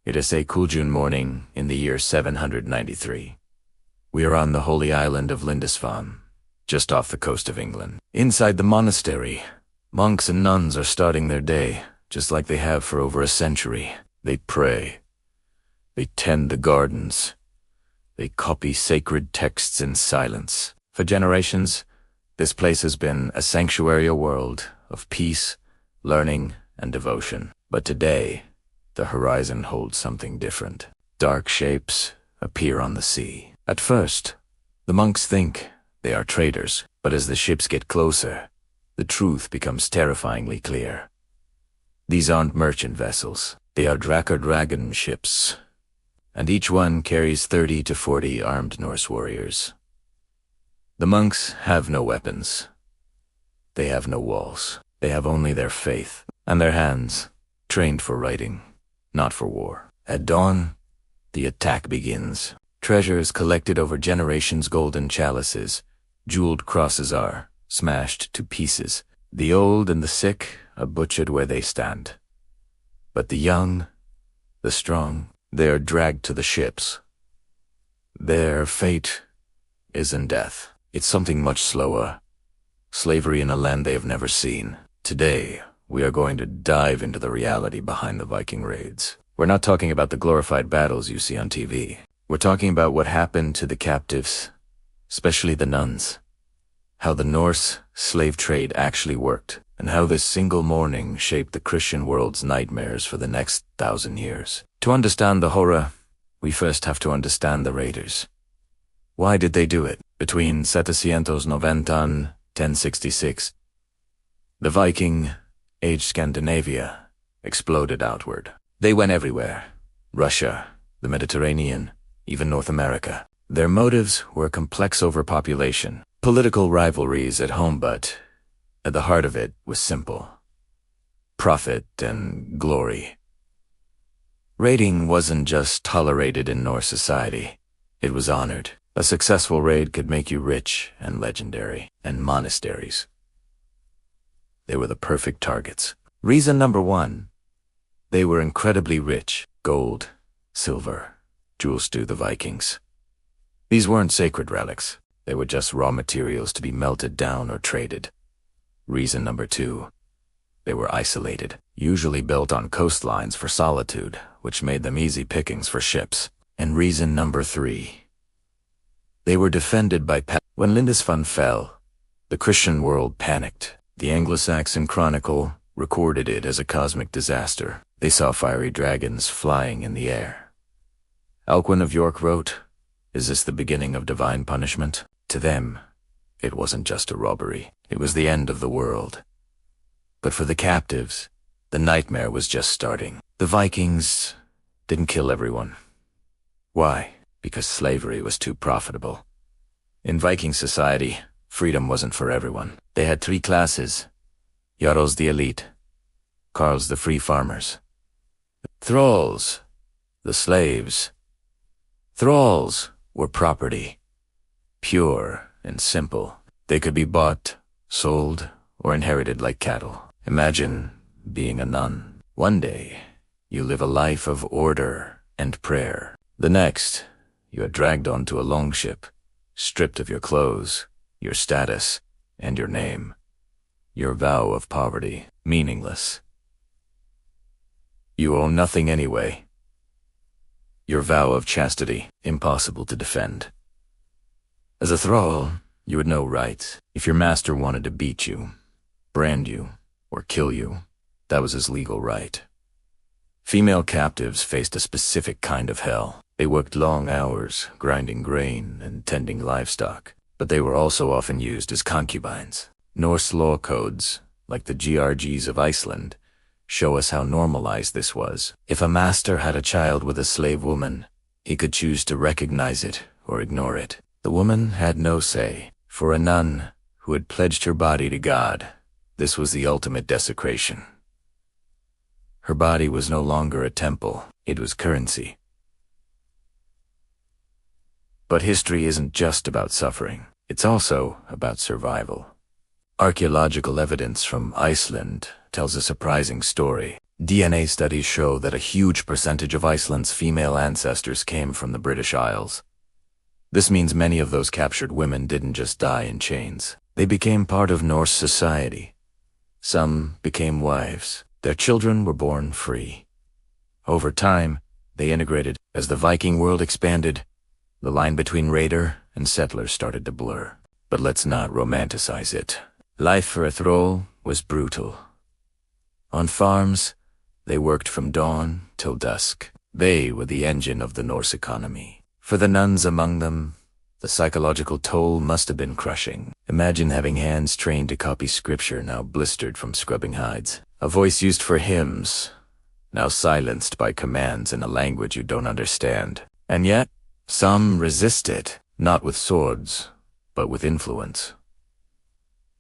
It is a cool June morning in the year 793. We are on the holy island of Lindisfarne, just off the coast of England. Inside the monastery, monks and nuns are starting their day, just like they have for over a century. They pray. They tend the gardens. They copy sacred texts in silence. For generations, this place has been a sanctuary, a world of peace, learning, and devotion. But today, the horizon holds something different. Dark shapes appear on the sea. At first, the monks think they are traders, but as the ships get closer, the truth becomes terrifyingly clear. These aren't merchant vessels. They are dragon ships, and each one carries 30 to 40 armed Norse warriors. The monks have no weapons. They have no walls. They have only their faith and their hands, trained for writing, not for war. At dawn, the attack begins. Treasures collected over generations, golden chalices, jeweled crosses are smashed to pieces. The old and the sick are butchered where they stand. But the young, the strong, they are dragged to the ships. Their fate isn't death. It's something much slower. Slavery in a land they have never seen. Today, we are going to dive into the reality behind the Viking raids. We're not talking about the glorified battles you see on TV. We're talking about what happened to the captives, especially the nuns. How the Norse slave trade actually worked, and how this single morning shaped the Christian world's nightmares for the next 1,000 years. To understand the horror, we first have to understand the raiders. Why did they do it? Between 790 and 1066, the Viking age Scandinavia exploded outward. They went everywhere. Russia, the Mediterranean, even North America. Their motives were complex overpopulation, political rivalries at home, but at the heart of it was simple: profit and glory. Raiding wasn't just tolerated in Norse society, it was honored. A successful raid could make you rich and legendary, and monasteries. They were the perfect targets. Reason number one, they were incredibly rich. Gold, silver, jewels to the Vikings. These weren't sacred relics. They were just raw materials to be melted down or traded. Reason number two, they were isolated, usually built on coastlines for solitude, which made them easy pickings for ships. And reason number three, they were defended by When Lindisfarne fell, the Christian world panicked. The Anglo-Saxon Chronicle recorded it as a cosmic disaster. They saw fiery dragons flying in the air. Alcuin of York wrote, "Is this the beginning of divine punishment?" To them, it wasn't just a robbery. It was the end of the world. But for the captives, the nightmare was just starting. The Vikings didn't kill everyone. Why? Because slavery was too profitable. In Viking society, freedom wasn't for everyone. They had three classes: Jarls the elite, Carls the free farmers, Thralls, the slaves. Thralls were property, pure and simple. They could be bought, sold, or inherited like cattle. Imagine being a nun. One day, you live a life of order and prayer. The next, you are dragged onto a longship, stripped of your clothes, your status, and your name. Your vow of poverty, meaningless. You own nothing anyway. Your vow of chastity, impossible to defend. As a thrall, you had no rights. If your master wanted to beat you, brand you, or kill you, that was his legal right. Female captives faced a specific kind of hell. They worked long hours, grinding grain and tending livestock, but they were also often used as concubines. Norse law codes, like the GRGs of Iceland, show us how normalized this was. If a master had a child with a slave woman, he could choose to recognize it or ignore it. The woman had no say. For a nun who had pledged her body to God, this was the ultimate desecration. Her body was no longer a temple, it was currency. But history isn't just about suffering. It's also about survival. Archaeological evidence from Iceland tells a surprising story. DNA studies show that a huge percentage of Iceland's female ancestors came from the British Isles. This means many of those captured women didn't just die in chains. They became part of Norse society. Some became wives. Their children were born free. Over time, they integrated. As the Viking world expanded, the line between raider and settler started to blur. But let's not romanticize it. Life for a thrall was brutal. On farms, they worked from dawn till dusk. They were the engine of the Norse economy. For the nuns among them, the psychological toll must have been crushing. Imagine having hands trained to copy scripture now blistered from scrubbing hides. A voice used for hymns, now silenced by commands in a language you don't understand. And yet, some resist it, not with swords, but with influence.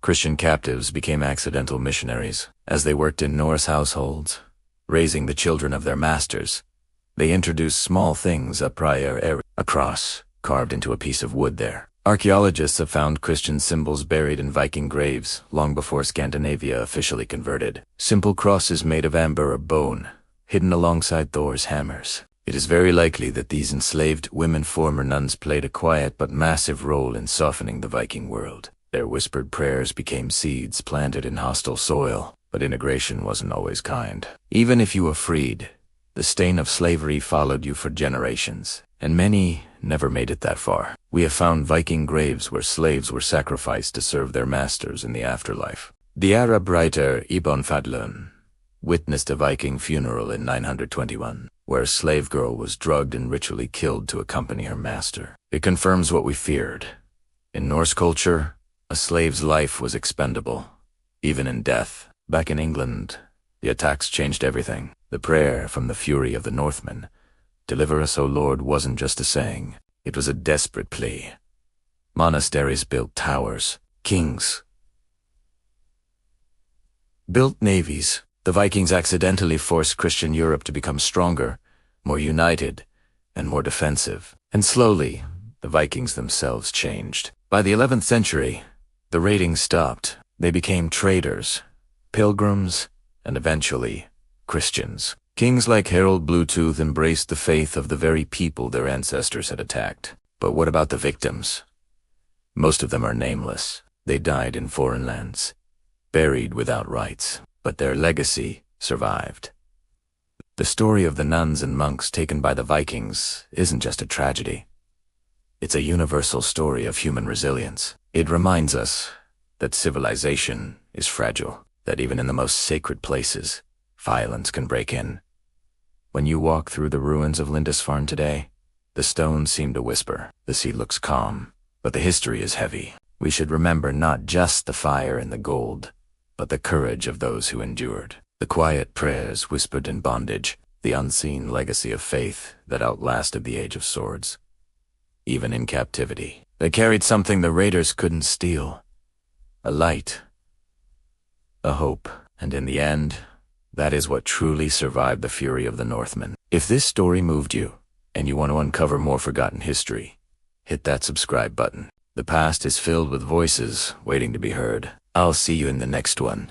Christian captives became accidental missionaries. As they worked in Norse households, raising the children of their masters, they introduced small things, a cross carved into a piece of wood there. Archaeologists have found Christian symbols buried in Viking graves long before Scandinavia officially converted. Simple crosses made of amber or bone, hidden alongside Thor's hammers. It is very likely that these enslaved women former nuns played a quiet but massive role in softening the Viking world. Their whispered prayers became seeds planted in hostile soil, but integration wasn't always kind. Even if you were freed, the stain of slavery followed you for generations, and many never made it that far. We have found Viking graves where slaves were sacrificed to serve their masters in the afterlife. The Arab writer Ibn Fadlun witnessed a Viking funeral in 921, where a slave girl was drugged and ritually killed to accompany her master. It confirms what we feared. In Norse culture, a slave's life was expendable, even in death. Back in England, the attacks changed everything. The prayer from the fury of the Northmen, "Deliver us, O Lord," wasn't just a saying. It was a desperate plea. Monasteries built towers. Kings built navies. The Vikings accidentally forced Christian Europe to become stronger, more united, and more defensive. And slowly, the Vikings themselves changed. By the 11th century, the raiding stopped. They became traders, pilgrims, and eventually, Christians. Kings like Harold Bluetooth embraced the faith of the very people their ancestors had attacked. But what about the victims? Most of them are nameless. They died in foreign lands, buried without rites, but their legacy survived. The story of the nuns and monks taken by the Vikings isn't just a tragedy. It's a universal story of human resilience. It reminds us that civilization is fragile, that even in the most sacred places, violence can break in. When you walk through the ruins of Lindisfarne today, the stones seem to whisper. The sea looks calm, but the history is heavy. We should remember not just the fire and the gold, but the courage of those who endured. The quiet prayers whispered in bondage, the unseen legacy of faith that outlasted the age of swords. Even in captivity, they carried something the raiders couldn't steal. A light, a hope, and in the end, that is what truly survived the fury of the Northmen. If this story moved you, and you want to uncover more forgotten history, hit that subscribe button. The past is filled with voices waiting to be heard. I'll see you in the next one.